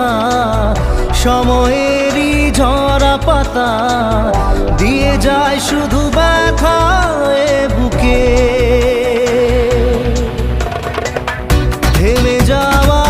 কথা, সময়েরই ঝরা পাতা দিয়ে যায় শুধু ব্যথা এ বুকে। থেমে যাওয়া